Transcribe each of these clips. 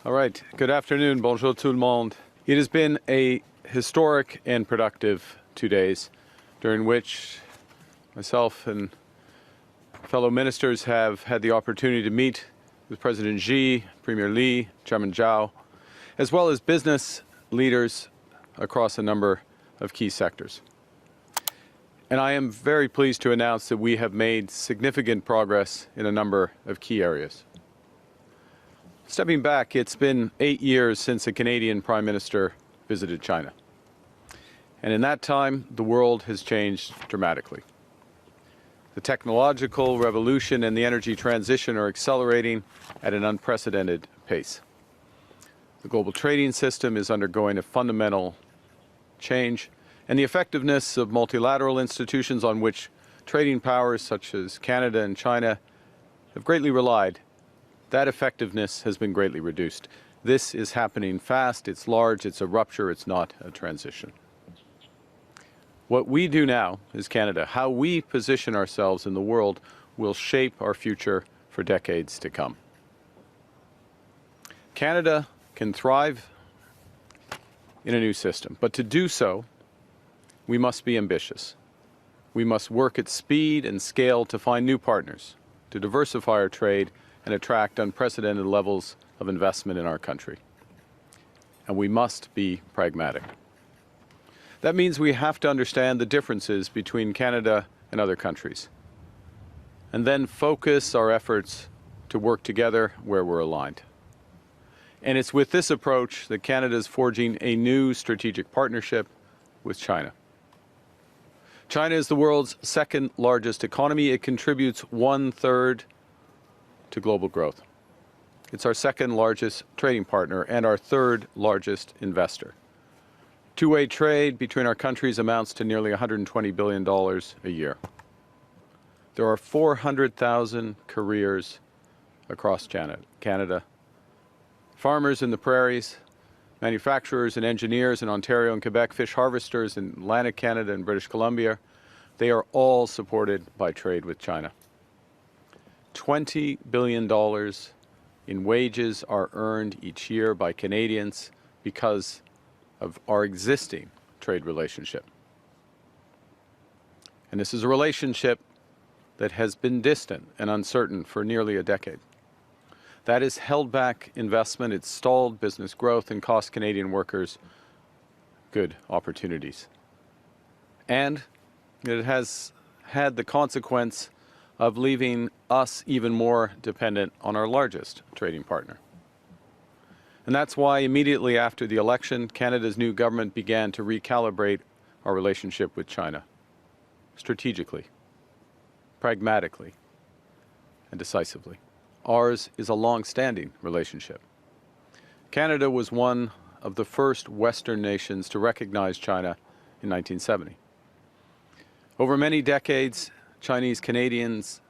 All right. Good afternoon. Bonjour tout le monde. It has been a historic and productive 2 days during which myself and fellow ministers have had the opportunity to meet with President Xi, Premier Li, Chairman Zhao, as well as business leaders across a number of key sectors. And I am very pleased to announce that we have made significant progress in a number of key areas. Stepping back, it's been 8 years since a Canadian Prime Minister visited China. And in that time, the world has changed dramatically. The technological revolution and the energy transition are accelerating at an unprecedented pace. The global trading system is undergoing a fundamental change, and the effectiveness of multilateral institutions on which trading powers such as Canada and China have greatly relied, that effectiveness has been greatly reduced. This is happening fast, it's large, it's a rupture, it's not a transition. What we do now as Canada, how we position ourselves in the world, will shape our future for decades to come. Canada can thrive in a new system, but to do so, we must be ambitious. We must work at speed and scale to find new partners, to diversify our trade, and attract unprecedented levels of investment in our country. And we must be pragmatic. That means we have to understand the differences between Canada and other countries, and then focus our efforts to work together where we're aligned. And it's with this approach that Canada is forging a new strategic partnership with China. China is the world's second largest economy. It contributes 1/3 to global growth. It's our second largest trading partner and our third largest investor. Two-way trade between our countries amounts to nearly $120 billion a year. There are 400,000 careers across Canada. Farmers in the prairies, manufacturers and engineers in Ontario and Quebec, fish harvesters in Atlantic Canada and British Columbia, they are all supported by trade with China. $20 billion in wages are earned each year by Canadians because of our existing trade relationship. And this is a relationship that has been distant and uncertain for nearly a decade. That has held back investment, it's stalled business growth, and cost Canadian workers good opportunities. And it has had the consequence of leaving us even more dependent on our largest trading partner. And that's why immediately after the election, Canada's new government began to recalibrate our relationship with China, strategically, pragmatically, and decisively. Ours is a long-standing relationship. Canada was one of the first Western nations to recognize China in 1970. Over many decades, Chinese Canadians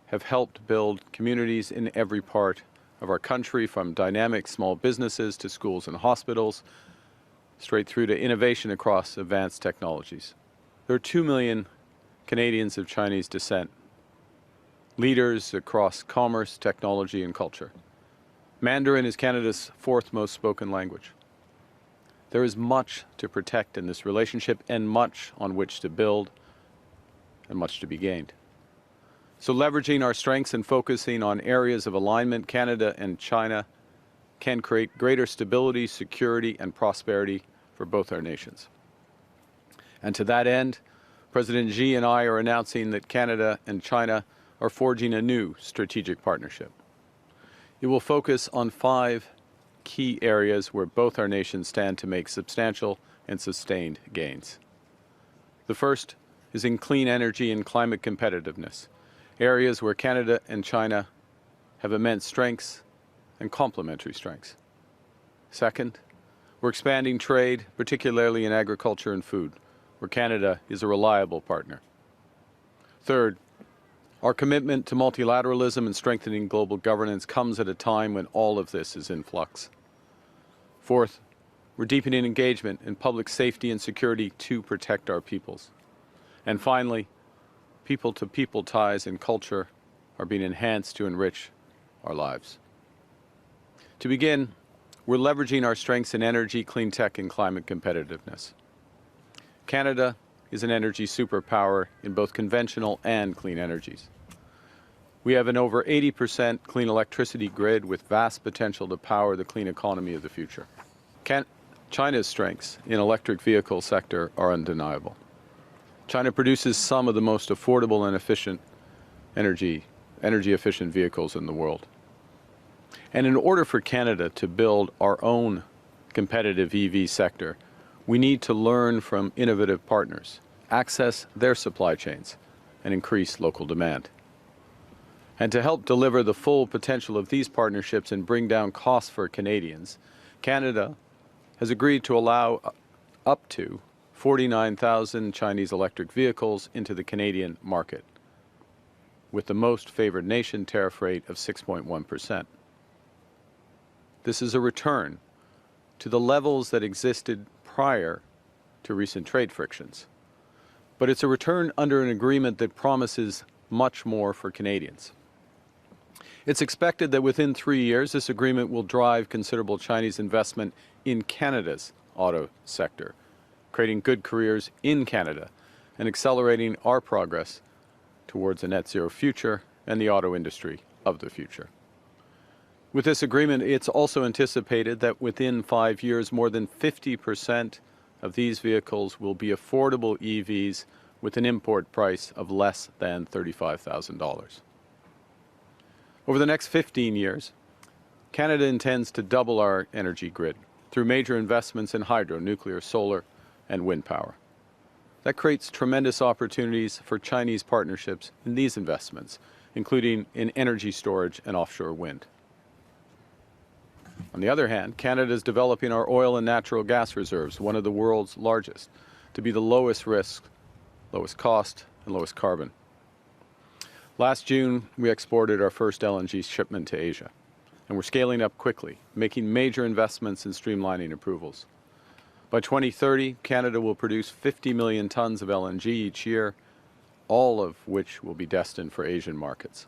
have helped build communities in every part of our country, from dynamic small businesses to schools and hospitals, straight through to innovation across advanced technologies. There are 2 million Canadians of Chinese descent, leaders across commerce, technology, and culture. Mandarin is Canada's fourth most spoken language. There is much to protect in this relationship and much on which to build and much to be gained. So leveraging our strengths and focusing on areas of alignment, Canada and China can create greater stability, security, and prosperity for both our nations. And to that end, President Xi and I are announcing that Canada and China are forging a new strategic partnership. It will focus on 5 key areas where both our nations stand to make substantial and sustained gains. The first is in clean energy and climate competitiveness, areas where Canada and China have immense strengths and complementary strengths. Second, we're expanding trade, particularly in agriculture and food, where Canada is a reliable partner. Third, our commitment to multilateralism and strengthening global governance comes at a time when all of this is in flux. Fourth, we're deepening engagement in public safety and security to protect our peoples. And finally, people-to-people ties and culture are being enhanced to enrich our lives. To begin, we're leveraging our strengths in energy, clean tech, and climate competitiveness. Canada is an energy superpower in both conventional and clean energies. We have an over 80% clean electricity grid with vast potential to power the clean economy of the future. China's strengths in electric vehicle sector are undeniable. China produces some of the most affordable and efficient energy efficient vehicles in the world. And in order for Canada to build our own competitive EV sector, we need to learn from innovative partners, access their supply chains, and increase local demand. And to help deliver the full potential of these partnerships and bring down costs for Canadians, Canada has agreed to allow up to 49,000 Chinese electric vehicles into the Canadian market, with the most favored nation tariff rate of 6.1%. This is a return to the levels that existed prior to recent trade frictions. But it's a return under an agreement that promises much more for Canadians. It's expected that within 3 years, this agreement will drive considerable Chinese investment in Canada's auto sector, creating good careers in Canada and accelerating our progress towards a net zero future and the auto industry of the future. With this agreement, it's also anticipated that within 5 years, more than 50% of these vehicles will be affordable EVs with an import price of less than $35,000. Over the next 15 years, Canada intends to double our energy grid through major investments in hydro, nuclear, solar, and wind power. That creates tremendous opportunities for Chinese partnerships in these investments, including in energy storage and offshore wind. On the other hand, Canada is developing our oil and natural gas reserves, one of the world's largest, to be the lowest risk, lowest cost, and lowest carbon. Last June, we exported our first LNG shipment to Asia, and we're scaling up quickly, making major investments in streamlining approvals. By 2030, Canada will produce 50 million tons of LNG each year, all of which will be destined for Asian markets.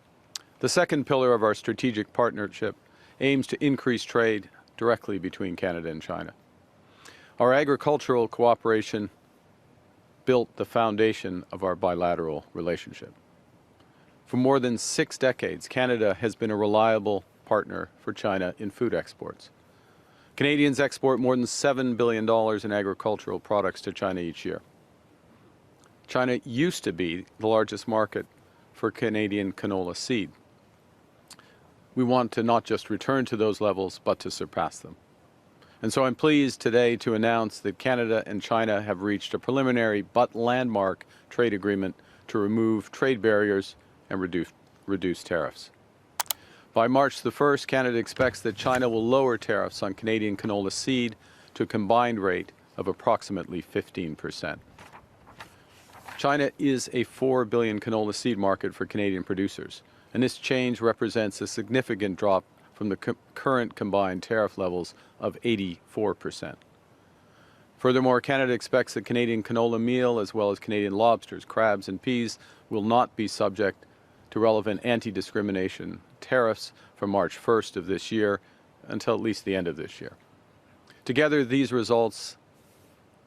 The second pillar of our strategic partnership aims to increase trade directly between Canada and China. Our agricultural cooperation built the foundation of our bilateral relationship. For more than 6 decades, Canada has been a reliable partner for China in food exports. Canadians export more than $7 billion in agricultural products to China each year. China used to be the largest market for Canadian canola seed. We want to not just return to those levels, but to surpass them. And so I'm pleased today to announce that Canada and China have reached a preliminary but landmark trade agreement to remove trade barriers and reduce tariffs. By March the 1st, Canada expects that China will lower tariffs on Canadian canola seed to a combined rate of approximately 15%. China is a $4 billion canola seed market for Canadian producers, and this change represents a significant drop from the current combined tariff levels of 84%. Furthermore, Canada expects that Canadian canola meal, as well as Canadian lobsters, crabs, and peas, will not be subject to relevant anti-discrimination tariffs from March 1st of this year until at least the end of this year. Together, these results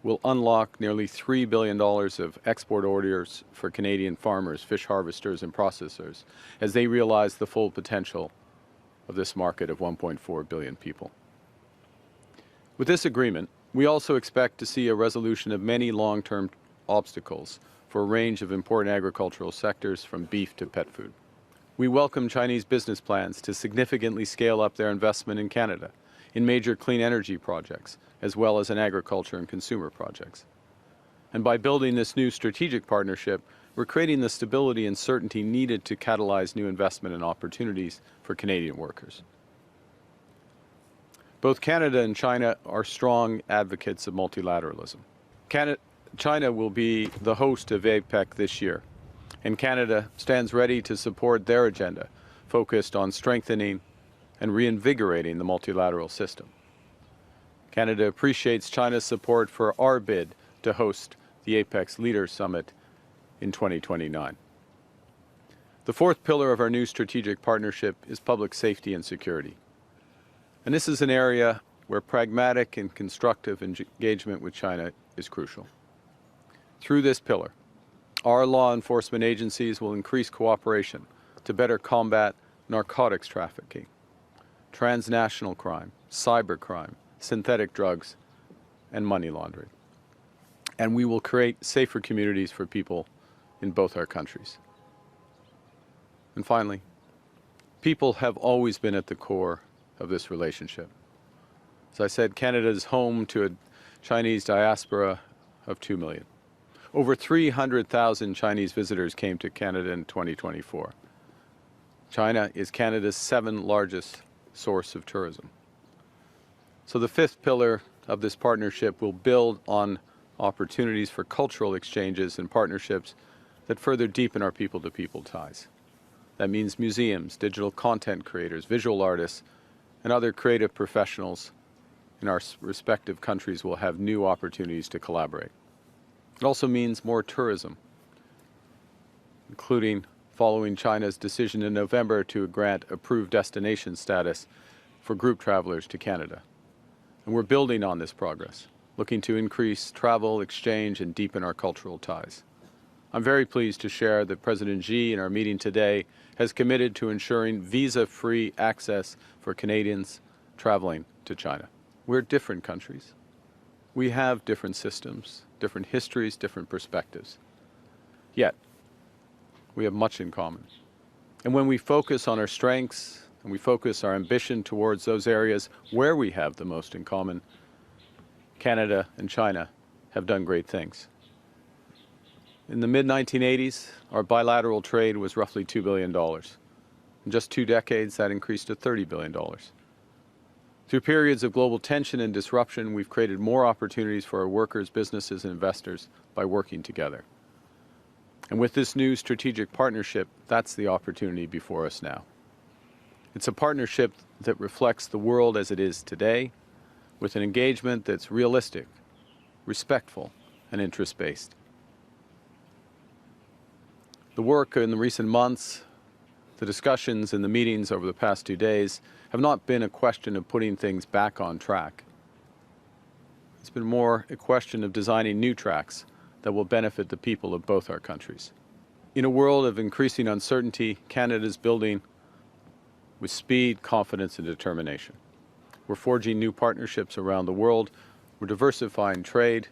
will unlock nearly $3 billion of export orders for Canadian farmers, fish harvesters, and processors as they realize the full potential of this market of 1.4 billion people. With this agreement, we also expect to see a resolution of many long-term obstacles for a range of important agricultural sectors from beef to pet food. We welcome Chinese business plans to significantly scale up their investment in Canada in major clean energy projects, as well as in agriculture and consumer projects. And by building this new strategic partnership, we're creating the stability and certainty needed to catalyze new investment and opportunities for Canadian workers. Both Canada and China are strong advocates of multilateralism. China will be the host of APEC this year, and Canada stands ready to support their agenda, focused on strengthening and reinvigorating the multilateral system. Canada appreciates China's support for our bid to host the APEC Leaders Summit in 2029. The fourth pillar of our new strategic partnership is public safety and security. And this is an area where pragmatic and constructive engagement with China is crucial. Through this pillar, our law enforcement agencies will increase cooperation to better combat narcotics trafficking, transnational crime, cybercrime, synthetic drugs, and money laundering. And we will create safer communities for people in both our countries. And finally, people have always been at the core of this relationship. As I said, Canada is home to a Chinese diaspora of 2 million. Over 300,000 Chinese visitors came to Canada in 2024. China is Canada's 7th largest source of tourism. So the 5th pillar of this partnership will build on opportunities for cultural exchanges and partnerships that further deepen our people-to-people ties. That means museums, digital content creators, visual artists, and other creative professionals in our respective countries will have new opportunities to collaborate. It also means more tourism, including following China's decision in November to grant approved destination status for group travelers to Canada. And we're building on this progress, looking to increase travel, exchange, and deepen our cultural ties. I'm very pleased to share that President Xi, in our meeting today, has committed to ensuring visa-free access for Canadians traveling to China. We're different countries. We have different systems, different histories, different perspectives. Yet, we have much in common. And when we focus on our strengths and we focus our ambition towards those areas where we have the most in common, Canada and China have done great things. In the mid-1980s, our bilateral trade was roughly $2 billion. In just 2 decades, that increased to $30 billion. Through periods of global tension and disruption, we've created more opportunities for our workers, businesses, and investors by working together. And with this new strategic partnership, that's the opportunity before us now. It's a partnership that reflects the world as it is today, with an engagement that's realistic, respectful, and interest-based. The work in the recent months, the discussions and the meetings over the past 2 days have not been a question of putting things back on track. It's been more a question of designing new tracks that will benefit the people of both our countries. In a world of increasing uncertainty, Canada is building with speed, confidence, and determination. We're forging new partnerships around the world. We're diversifying trade,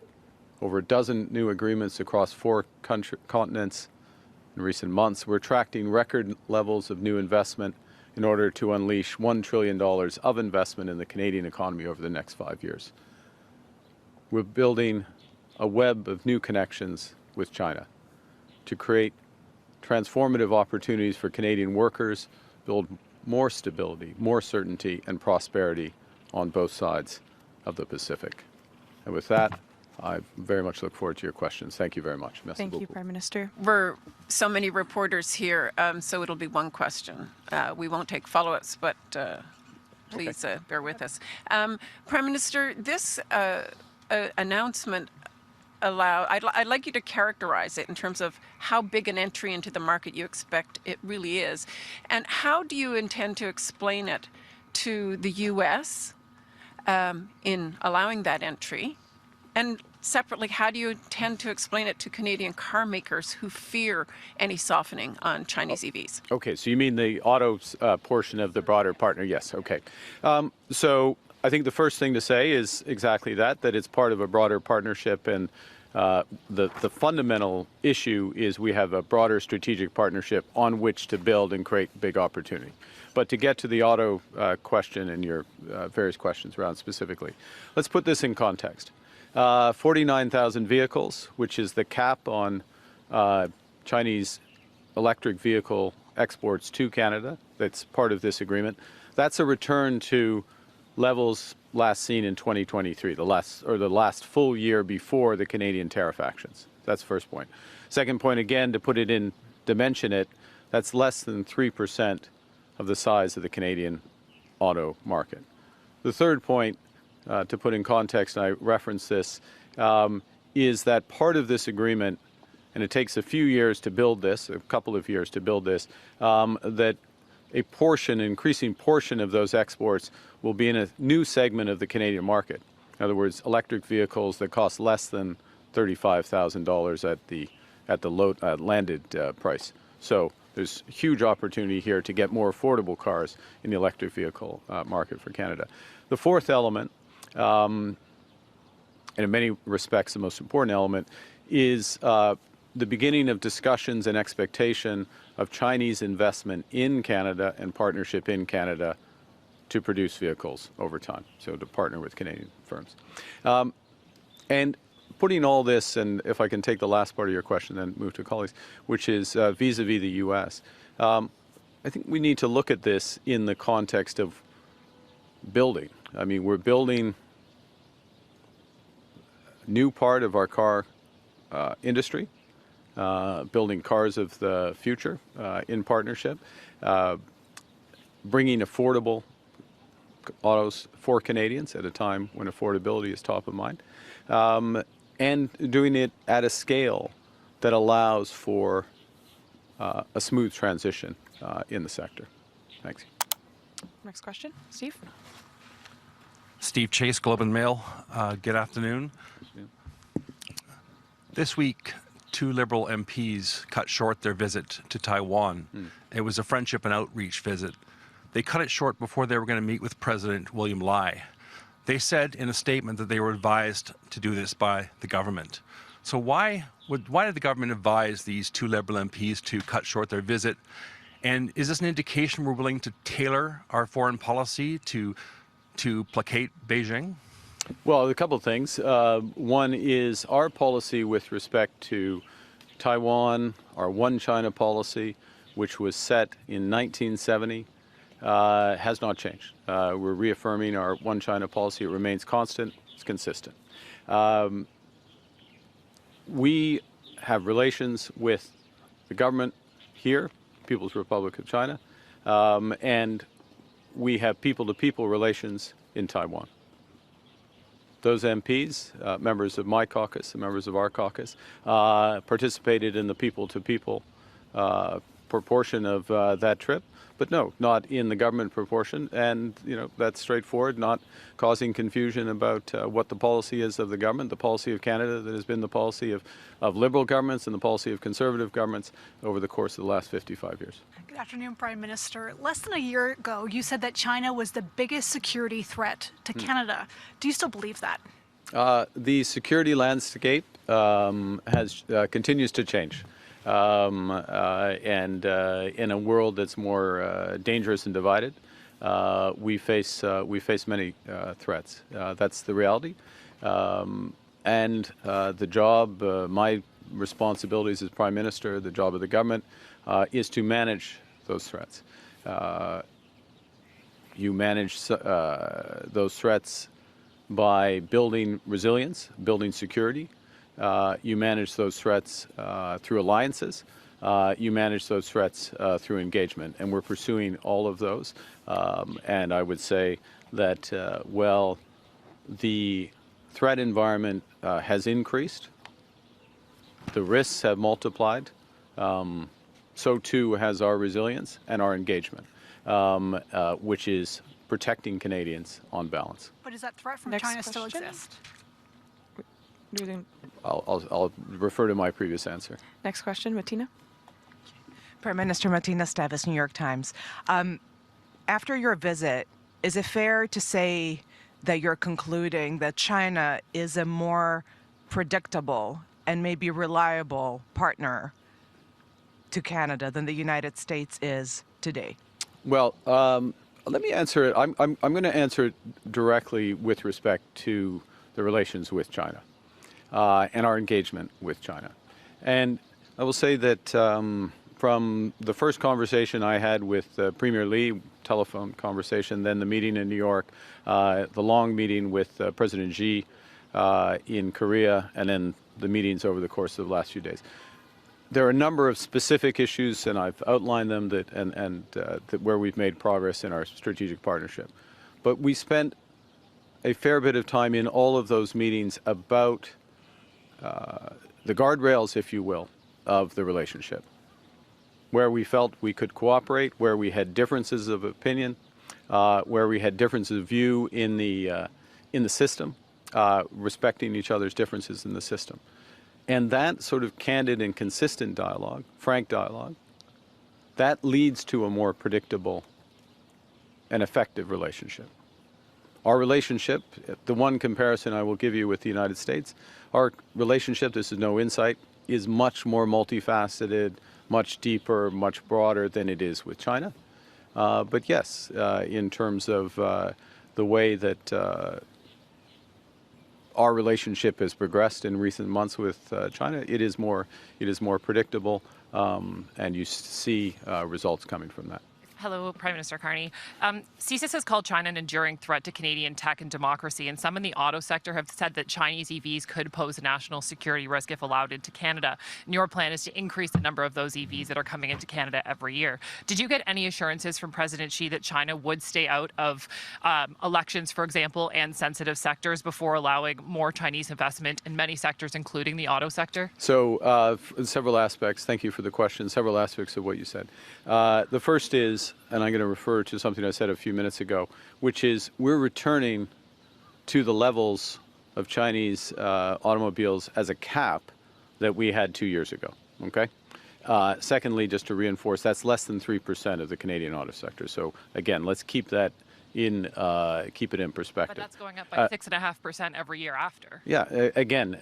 over a dozen new agreements across 4 continents in recent months. We're attracting record levels of new investment in order to unleash $1 trillion of investment in the Canadian economy over the next 5 years. We're building a web of new connections with China to create transformative opportunities for Canadian workers, build more stability, more certainty, and prosperity on both sides of the Pacific. And with that, I very much look forward to your questions. Thank you very much. Merci Thank you, beaucoup. Prime Minister. We're so many reporters here, so it'll be one question. We won't take follow-ups, but please bear with us. Prime Minister, this announcement I'd like you to characterize it in terms of how big an entry into the market you expect it really is. And how do you intend to explain it to the U.S. In allowing that entry? And separately, how do you intend to explain it to Canadian car makers who fear any softening on Chinese EVs? Okay, so you mean the auto portion of the broader partner? Yes, okay. So I think the first thing to say is exactly that it's part of a broader partnership, and the fundamental issue is we have a broader strategic partnership on which to build and create big opportunity. But to get to the auto question and your various questions around specifically, let's put this in context. 49,000 vehicles, which is the cap on Chinese electric vehicle exports to Canada. That's part of this agreement. That's a return to levels last seen in 2023, the last full year before the Canadian tariff actions. That's the first point. Second point, again, to put it in, dimension it, that's less than 3% of the size of the Canadian auto market. The third point, to put in context, and I reference this, is that part of this agreement, and it takes a few years to build this, a couple of years to build this, that an increasing portion of those exports will be in a new segment of the Canadian market. In other words, electric vehicles that cost less than $35,000 at the landed price. So there's huge opportunity here to get more affordable cars in the electric vehicle market for Canada. The fourth element, and in many respects the most important element, is the beginning of discussions and expectation of Chinese investment in Canada and partnership in Canada to produce vehicles over time, so to partner with Canadian firms. And putting all this, and if I can take the last part of your question, then move to colleagues, which is vis-a-vis the U.S., I think we need to look at this in the context of building. I mean, we're building a new part of our car industry, building cars of the future in partnership, bringing affordable autos for Canadians at a time when affordability is top of mind, and doing it at a scale that allows for a smooth transition in the sector. Thanks. Next question, Steve. Steve Chase, Globe and Mail. Good afternoon. This week, 2 Liberal MPs cut short their visit to Taiwan. It was a friendship and outreach visit. They cut it short before they were going to meet with President William Lai. They said in a statement that they were advised to do this by the government. So why did the government advise these 2 Liberal MPs to cut short their visit? And is this an indication we're willing to tailor our foreign policy to placate Beijing? Well, a couple of things. One is our policy with respect to Taiwan, our One China policy, which was set in 1970, has not changed. We're reaffirming our One China policy. It remains constant. It's consistent. We have relations with the government here, People's Republic of China, and we have people-to-people relations in Taiwan. Those MPs, members of my caucus and members of our caucus, participated in the people-to-people proportion of that trip. But no, not in the government proportion, and that's straightforward, not causing confusion about what the policy is of the government, the policy of Canada that has been the policy of Liberal governments and the policy of Conservative governments over the course of the last 55 years. Good afternoon, Prime Minister. Less than a year ago, you said that China was the biggest security threat to Canada. Do you still believe that? The security landscape continues to change. And in a world that's more dangerous and divided, we face many threats. That's the reality. And the job, my responsibilities as Prime Minister, the job of the government, is to manage those threats. You manage those threats by building resilience, building security. You manage those threats through alliances. You manage those threats through engagement. And we're pursuing all of those. And I would say that, well, the threat environment has increased. The risks have multiplied. So too has our resilience and our engagement, which is protecting Canadians on balance. But does that threat from Next China still question. exist? I'll refer to my previous answer. Next question, Martina. Prime Minister Martina Stavis, New York Times. After your visit, is it fair to say that you're concluding that China is a more predictable and maybe reliable partner to Canada than the United States is today? Well, let me answer it. I'm going to answer it directly with respect to the relations with China and our engagement with China. And I will say that from the first conversation I had with Premier Li, telephone conversation, then the meeting in New York, the long meeting with President Xi in Korea, and then the meetings over the course of the last few days. There are a number of specific issues, and I've outlined them that where we've made progress in our strategic partnership. But we spent a fair bit of time in all of those meetings about the guardrails, if you will, of the relationship. where we felt we could cooperate, where we had differences of opinion, where we had differences of view in the system, respecting each other's differences in the system. And that sort of candid and consistent dialogue, frank dialogue, that leads to a more predictable and effective relationship. Our relationship, the one comparison I will give you with the United States, our relationship, this is no insight, is much more multifaceted, much deeper, much broader than it is with China. But yes, in terms of the way that our relationship has progressed in recent months with China, it is more predictable, and you see results coming from that. Hello, Prime Minister Carney. CSIS has called China an enduring threat to Canadian tech and democracy, and some in the auto sector have said that Chinese EVs could pose a national security risk if allowed into Canada. And your plan is to increase the number of those EVs that are coming into Canada every year. Did you get any assurances from President Xi that China would stay out of elections, for example, and sensitive sectors before allowing more Chinese investment in many sectors, including the auto sector? So several aspects, thank you for the question, several aspects of what you said. The first is, and I'm going to refer to something I said a few minutes ago, which is we're returning to the levels of Chinese automobiles as a cap that we had 2 years ago, okay? Secondly, just to reinforce, that's less than 3% of the Canadian auto sector. So again, let's keep that keep it in perspective. But that's going up by 6.5% every year after. Yeah, again,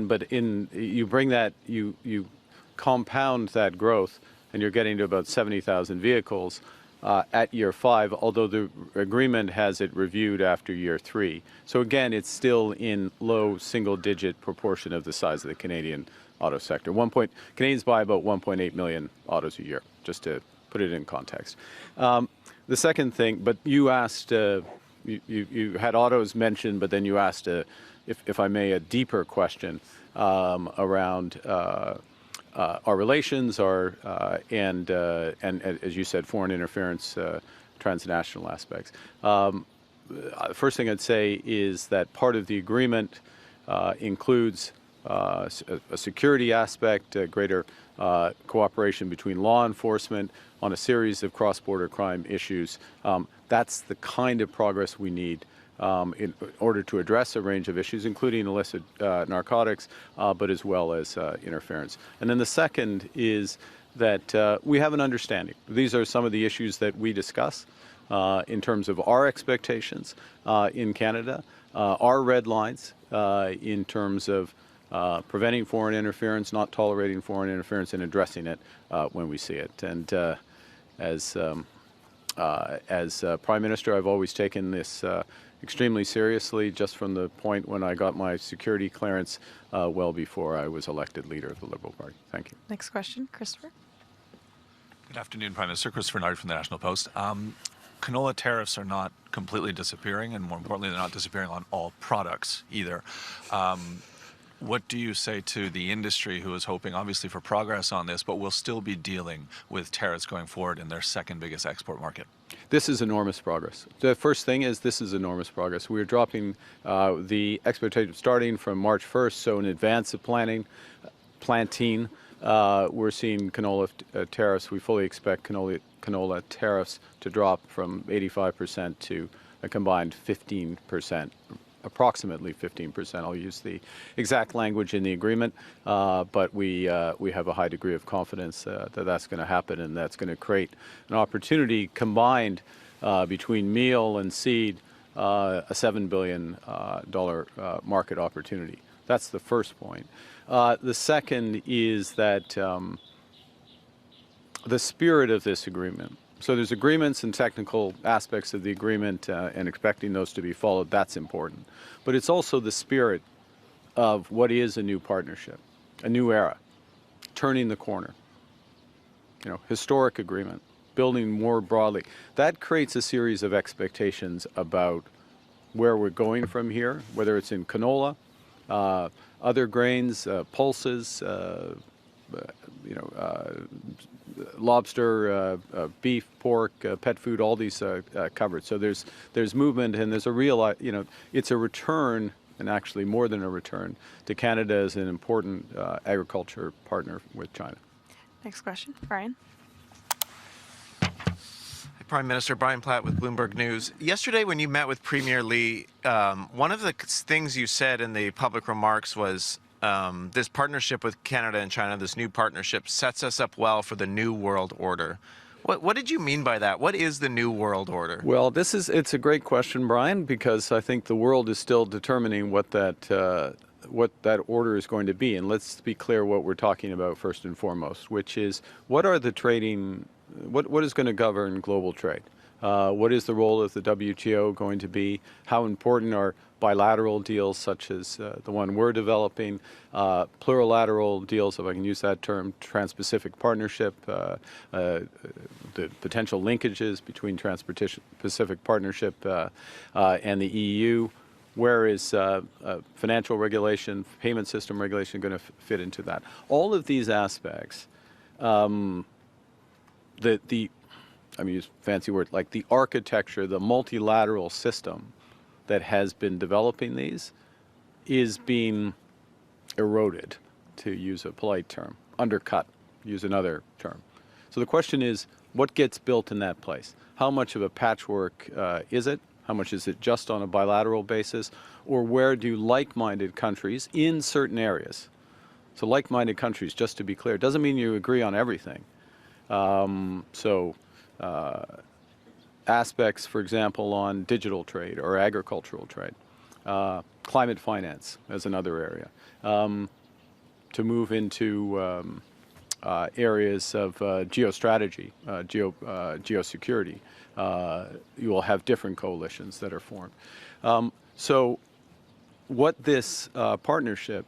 but you bring that, you compound that growth, and you're getting to about 70,000 vehicles at year 5, although the agreement has it reviewed after year 3. So again, it's still in low single-digit proportion of the size of the Canadian auto sector. Canadians buy about 1.8 million autos a year, just to put it in context. The second thing, but you asked, you had autos mentioned, but then you asked, if I may, a deeper question around our relations, and as you said, foreign interference, transnational aspects. First thing I'd say is that part of the agreement includes a security aspect, greater cooperation between law enforcement on a series of cross-border crime issues. That's the kind of progress we need in order to address a range of issues, including illicit narcotics, but as well as interference. And then the second is that we have an understanding. These are some of the issues that we discuss in terms of our expectations in Canada, our red lines in terms of preventing foreign interference, not tolerating foreign interference, and addressing it when we see it. And as Prime Minister, I've always taken this extremely seriously, just from the point when I got my security clearance well before I was elected leader of the Liberal Party. Thank you. Next question, Christopher. Good afternoon, Prime Minister. Christopher Nard from the National Post. Canola tariffs are not completely disappearing, and more importantly, they're not disappearing on all products either. What do you say to the industry, who is hoping, obviously, for progress on this, but will still be dealing with tariffs going forward in their second biggest export market? This is enormous progress. The first thing is this is enormous progress. We're dropping the expectation starting from March 1st, so in advance of planting, we're seeing canola tariffs. We fully expect canola tariffs to drop from 85% to a combined 15%. Approximately 15%. I'll use the exact language in the agreement, but we have a high degree of confidence that that's going to happen, and that's going to create an opportunity combined between meal and seed, a $7 billion market opportunity. That's the first point. The second is that the spirit of this agreement. So there's agreements and technical aspects of the agreement and expecting those to be followed. That's important. But it's also the spirit of what is a new partnership, a new era, turning the corner, historic agreement, building more broadly. That creates a series of expectations about where we're going from here, whether it's in canola, other grains, pulses, lobster, beef, pork, pet food, all these covered. So there's movement, and there's a real, it's a return, and actually more than a return, to Canada as an important agriculture partner with China. Next question, Brian. Prime Minister Brian Platt with Bloomberg News. Yesterday, when you met with Premier Lee, one of the things you said in the public remarks was this partnership with Canada and China, this new partnership, sets us up well for the new world order. What did you mean by that? What is the new world order? Well, it's a great question, Brian, because I think the world is still determining what that order is going to be. And let's be clear what we're talking about first and foremost, which is what is going to govern global trade? What is the role of the WTO going to be? How important are bilateral deals such as the one we're developing, plurilateral deals, if I can use that term, Trans-Pacific Partnership, the potential linkages between Trans-Pacific Partnership and the EU? Where is financial regulation, payment system regulation going to fit into that? All of these aspects, I'm going to use a fancy word, like the architecture, the multilateral system that has been developing these is being eroded, to use a polite term, undercut, use another term. So the question is, what gets built in that place? How much of a patchwork is it? How much is it just on a bilateral basis? Or where do like-minded countries in certain areas? So like-minded countries, just to be clear, doesn't mean you agree on everything. Aspects, for example, on digital trade or agricultural trade, climate finance as another area, to move into areas of geostrategy, geosecurity. You will have different coalitions that are formed. So what this partnership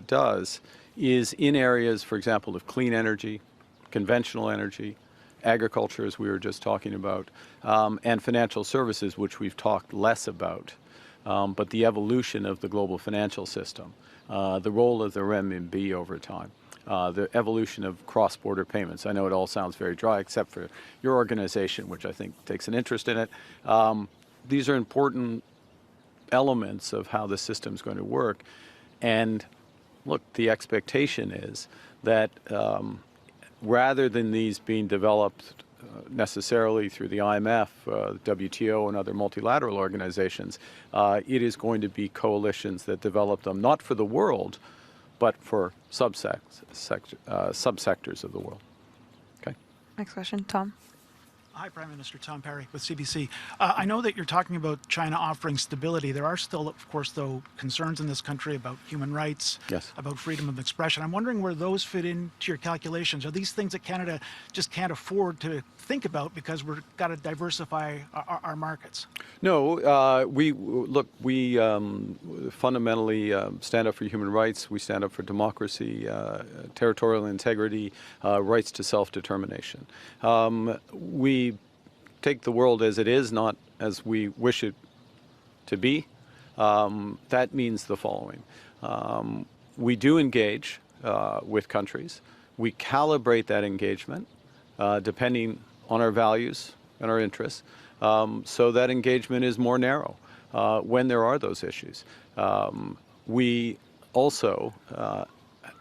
does is in areas, for example, of clean energy, conventional energy, agriculture, as we were just talking about, and financial services, which we've talked less about, but the evolution of the global financial system, the role of the renminbi over time, the evolution of cross-border payments. I know it all sounds very dry, except for your organization, which I think takes an interest in it. These are important elements of how the system is going to work. And look, the expectation is that rather than these being developed necessarily through the IMF, WTO, and other multilateral organizations, it is going to be coalitions that develop them, not for the world, but for subsectors of the world. Okay. Next question, Tom. Hi, Prime Minister. Tom Perry with CBC. I know that you're talking about China offering stability. There are still, of course, though, concerns in this country about human rights, yes, about freedom of expression. I'm wondering where those fit into your calculations. Are these things that Canada just can't afford to think about because we've got to diversify our markets? No, we fundamentally stand up for human rights. We stand up for democracy, territorial integrity, rights to self-determination. We take the world as it is, not as we wish it to be. That means the following. We do engage with countries. We calibrate that engagement depending on our values and our interests, so that engagement is more narrow when there are those issues. We also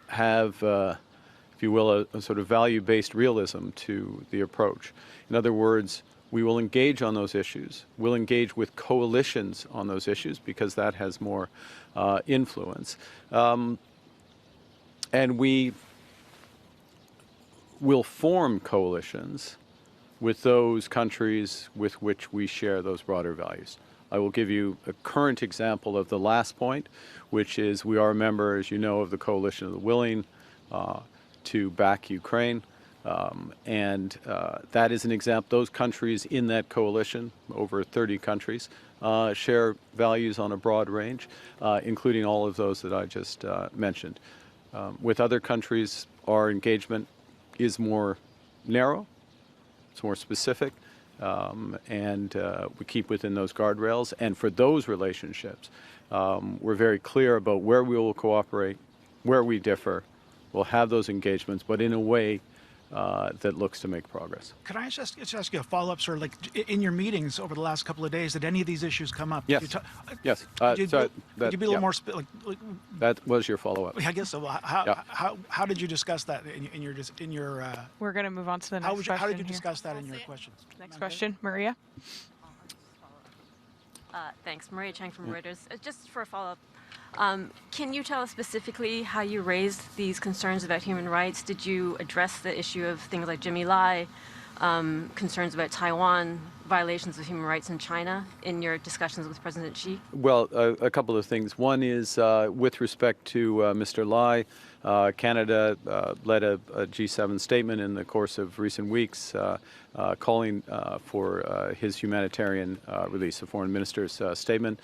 have, if you will, a sort of value-based realism to the approach. In other words, we will engage on those issues. We'll engage with coalitions on those issues because that has more influence. And we will form coalitions with those countries with which we share those broader values. I will give you a current example of the last point, which is we are a member, as you know, of the Coalition of the Willing to back Ukraine. And that is an example. Those countries in that coalition, over 30 countries, share values on a broad range, including all of those that I just mentioned. With other countries, our engagement is more narrow, it's more specific, and we keep within those guardrails. And for those relationships, we're very clear about where we will cooperate, where we differ. We'll have those engagements, but in a way that looks to make progress. Could I just ask you a follow-up, sir? Like in your meetings over the last couple of days, did any of these issues come up? Yes. Yes. Could you So be a little more that was your follow-up. I guess so. How did you discuss that in your? We're going to move on to the next question. How did you here. discuss that in your questions? Next question, Maria. Thanks. Maria Chang from Reuters. Just for a follow-up, can you tell us specifically how you raised these concerns about human rights? Did you address the issue of things like Jimmy Lai, concerns about Taiwan, violations of human rights in China in your discussions with President Xi? Well, a couple of things. One is with respect to Mr. Lai, Canada led a G7 statement in the course of recent weeks calling for his humanitarian release, a foreign minister's statement.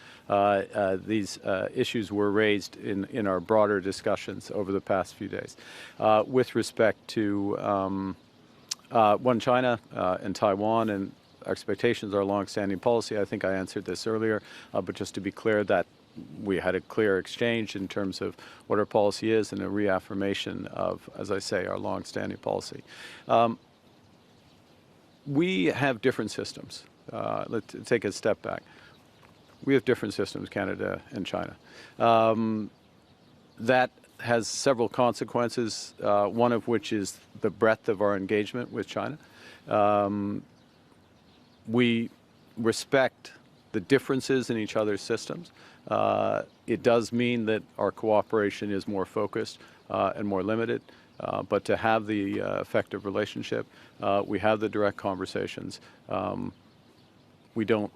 These issues were raised in our broader discussions over the past few days. With respect to One China and Taiwan and expectations, our long-standing policy, I think I answered this earlier, but just to be clear that we had a clear exchange in terms of what our policy is and a reaffirmation of, as I say, our long-standing policy. We have different systems. Let's take a step back. We have different systems, Canada and China. That has several consequences, one of which is the breadth of our engagement with China. We respect the differences in each other's systems. It does mean that our cooperation is more focused and more limited, but to have the effective relationship, we have the direct conversations. We don't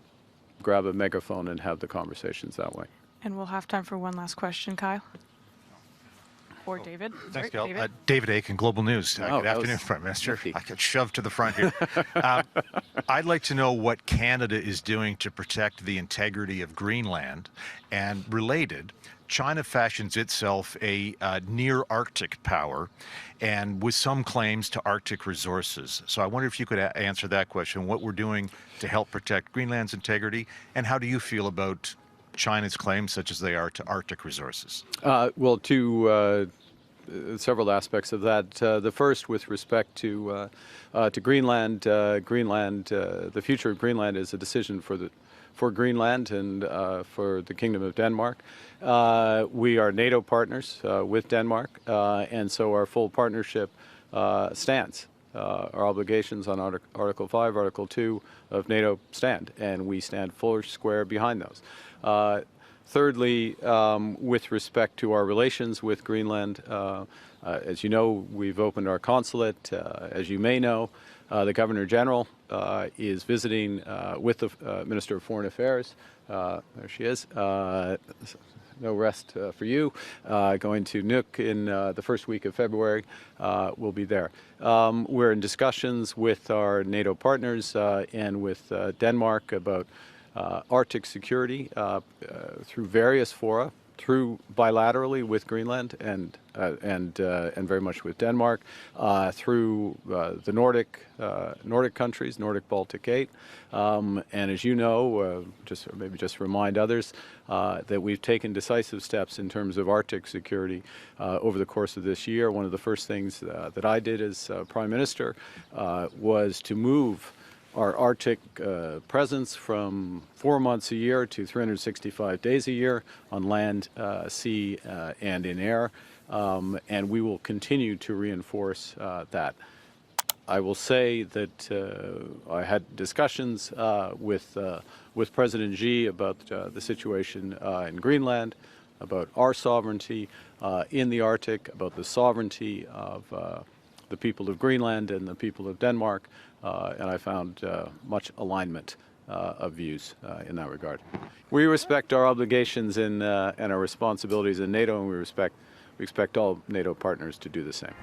grab a megaphone and have the conversations that way. And we'll have time for one last question, Kyle. Or David. Thanks, Sorry, Gail. David. David Aiken, Global News. Oh, Good that afternoon, was Prime Minister. nifty. I got shoved to the front here. I'd like to know what Canada is doing to protect the integrity of Greenland. And related, China fashions itself a near-Arctic power and with some claims to Arctic resources. So I wonder if you could answer that question, what we're doing to help protect Greenland's integrity, and how do you feel about China's claims, such as they are, to Arctic resources? Well, several aspects of that. The first, with respect to Greenland, the future of Greenland is a decision for Greenland and for the Kingdom of Denmark. We are NATO partners with Denmark, and so our full partnership stands. Our obligations on Article 5, Article 2 of NATO stand, and we stand full square behind those. Thirdly, with respect to our relations with Greenland, as you know, we've opened our consulate. As you may know, the Governor General is visiting with the Minister of Foreign Affairs. There she is. No rest for you. Going to Nuuk in the first week of February. We'll be there. We're in discussions with our NATO partners and with Denmark about Arctic security through various fora, through bilaterally with Greenland and very much with Denmark, through the Nordic countries, Nordic Baltic 8, and as you know, just remind others that we've taken decisive steps in terms of Arctic security over the course of this year. One of the first things that I did as Prime Minister was to move our Arctic presence from 4 months a year to 365 days a year on land, sea, and in air, and we will continue to reinforce that. I will say that I had discussions with President Xi about the situation in Greenland, about our sovereignty in the Arctic, about the sovereignty of the people of Greenland and the people of Denmark, and I found much alignment of views in that regard. We respect our obligations and our responsibilities in NATO, and we expect all NATO partners to do the same.